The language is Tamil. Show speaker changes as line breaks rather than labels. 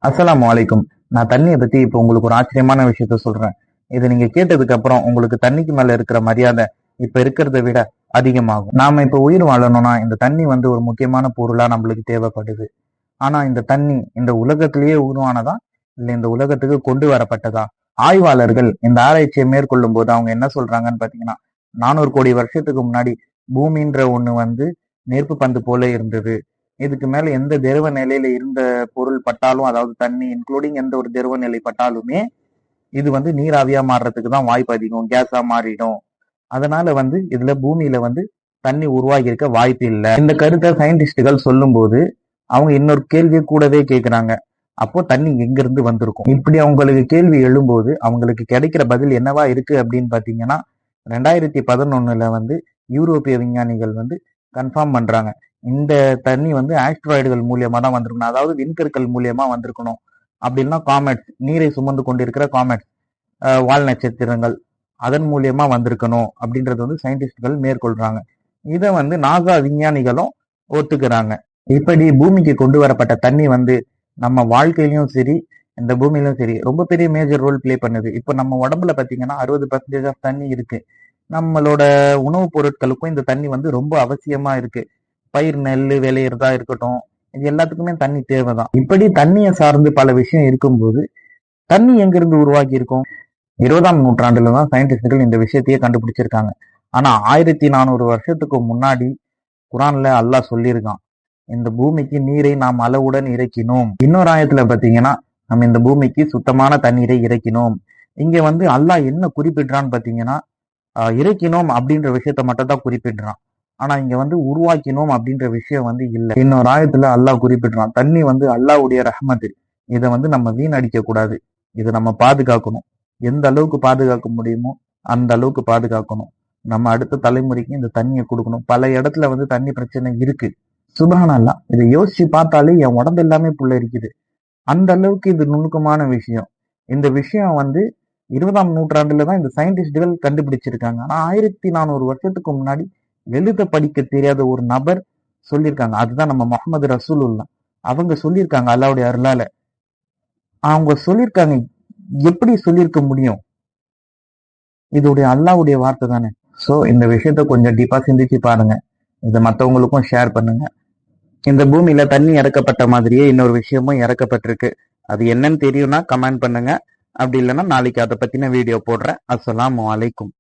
அஸ்ஸலாமு அலைக்கும். நான் தண்ணியை பத்தி இப்போ உங்களுக்கு ஒரு ஆச்சரியமான விஷயத்த சொல்றேன். இதை நீங்க கேட்டதுக்கு அப்புறம் உங்களுக்கு தண்ணிக்கு மேல இருக்கிற மரியாதை இப்ப இருக்கிறத விட அதிகமாகும். நாம இப்ப உயிர் வாழணும்னா இந்த தண்ணி ஒரு முக்கியமான பொருளா நம்மளுக்கு தேவைப்படுது. ஆனா இந்த தண்ணி இந்த உலகத்திலேயே உருவானதா இல்ல இந்த உலகத்துக்கு கொண்டு வரப்பட்டதா? ஆய்வாளர்கள் இந்த ஆராய்ச்சியை மேற்கொள்ளும் போது அவங்க என்ன சொல்றாங்கன்னு பாத்தீங்கன்னா, 400 கோடி வருஷத்துக்கு முன்னாடி பூமின்ற ஒண்ணு நெருப்பு பந்து போல இருந்தது. இதுக்கு மேல எந்த திரவ நிலையில இருந்த பொருள் பட்டாலும், அதாவது தண்ணி இன்க்ளூடிங் எந்த ஒரு திரவ நிலை பட்டாலுமே இது நீராவியா மாறுறதுக்கு தான் வாய்ப்பு அதிகம். கேஸா மாறிடும். அதனால இதுல பூமியில தண்ணி உருவாகி இருக்க வாய்ப்பு இல்லை. இந்த கருத்தை சயின்டிஸ்டுகள் சொல்லும் போது அவங்க இன்னொரு கேள்வியை கூடவே கேட்கிறாங்க. அப்போ தண்ணி எங்க இருந்து வந்திருக்கும்? இப்படி அவங்களுக்கு கேள்வி எழும்போது அவங்களுக்கு கிடைக்கிற பதில் என்னவா இருக்கு அப்படின்னு பாத்தீங்கன்னா, 2011 யூரோப்பிய விஞ்ஞானிகள் கன்ஃபார்ம் பண்றாங்க. இந்த தண்ணி ஆஸ்ட்ராய்டுகள் மூலியமா தான் வந்திருக்கணும். அதாவது விண்கற்கள் மூலியமா வந்திருக்கணும். அப்படின்னா காமெட்ஸ், நீரை சுமந்து கொண்டிருக்கிற காமெட்ஸ், வால் நட்சத்திரங்கள், அதன் மூலியமா வந்திருக்கணும் அப்படின்றது சயின்டிஸ்டுகள் மேற்கொள்றாங்க. இதை நாசா விஞ்ஞானிகளும் ஒத்துக்கிறாங்க. இப்படி பூமிக்கு கொண்டு வரப்பட்ட தண்ணி நம்ம வாழ்க்கையிலும் சரி, இந்த பூமியிலும் சரி ரொம்ப பெரிய மேஜர் ரோல் பிளே பண்ணுது. இப்போ நம்ம உடம்புல பாத்தீங்கன்னா 60% ஆஃப் தண்ணி இருக்கு. நம்மளோட உணவுப் பொருட்களுக்கும் இந்த தண்ணி ரொம்ப அவசியமா இருக்கு. பயிர் நெல் விளையிறதா இருக்கட்டும், இது எல்லாத்துக்குமே தண்ணி தேவைதான். இப்படி தண்ணியை சார்ந்து பல விஷயம் இருக்கும்போது தண்ணி எங்கிருந்து உருவாக்கி இருக்கும்? 20ஆம் நூற்றாண்டுல தான் சயின்டிஸ்டுகள் இந்த விஷயத்தையே கண்டுபிடிச்சிருக்காங்க. ஆனா 1400 வருஷத்துக்கு முன்னாடி குரான்ல அல்லாஹ் சொல்லியிருக்கான், இந்த பூமிக்கு நீரை நாம் அளவுடன் இறக்கினோம். இன்னொரு ஆயத்துல பாத்தீங்கன்னா, நம்ம இந்த பூமிக்கு சுத்தமான தண்ணீரை இறக்கினோம். இங்க அல்லாஹ் என்ன குறிப்பிடுறான்னு பாத்தீங்கன்னா, இறக்கினோம் அப்படின்ற விஷயத்த மட்டும் தான் குறிப்பிடுறான். ஆனா இங்க உருவாக்கினோம் அப்படின்ற விஷயம் இல்ல. இன்னொரு ஆயத்துல அல்லாஹ் குறிப்பிடுறான், தண்ணி அல்லாஹ்வுடைய ரஹ்மத்து. இதை நம்ம வீணடிக்க கூடாது. இதை நம்ம பாதுகாக்கணும். எந்த அளவுக்கு பாதுகாக்க முடியுமோ அந்த அளவுக்கு பாதுகாக்கணும். நம்ம அடுத்த தலைமுறைக்கு இந்த தண்ணியை கொடுக்கணும். பல இடத்துல தண்ணி பிரச்சனை இருக்கு. சுபஹானல்லாஹ், இதை யோசிச்சு பார்த்தாலே என் உடம்பு எல்லாமே புல்லரிக்குது. அந்த அளவுக்கு இது நுணுக்கமான விஷயம். இந்த விஷயம் 20ஆம் நூற்றாண்டுல தான் இந்த சயின்டிஸ்டுகள் கண்டுபிடிச்சிருக்காங்க. ஆனா 1400 வருஷத்துக்கு முன்னாடி எழுத படிக்க தெரியாத ஒரு நபர் சொல்லியிருக்காங்க. அதுதான் நம்ம முஹம்மது ரசூலுல்லாஹ். அவங்க சொல்லியிருக்காங்க அல்லாஹ்வுடைய அருளால. அவங்க சொல்லியிருக்காங்க. எப்படி சொல்லியிருக்க முடியும்? இதோடைய அல்லாஹ்வுடைய வார்த்தை தானே. சோ இந்த விஷயத்த கொஞ்சம் டீப்பா சிந்திச்சு பாருங்க. இதை மற்றவங்களுக்கும் ஷேர் பண்ணுங்க. இந்த பூமியில தண்ணி இறக்கப்பட்ட மாதிரியே இன்னொரு விஷயமும் இறக்கப்பட்டிருக்கு. அது என்னன்னு தெரியும்னா கமெண்ட் பண்ணுங்க. அப்படி இல்லைன்னா நாளைக்கு அதை பத்தின வீடியோ போடுறேன். அஸ்ஸலாமு அலைக்கும்.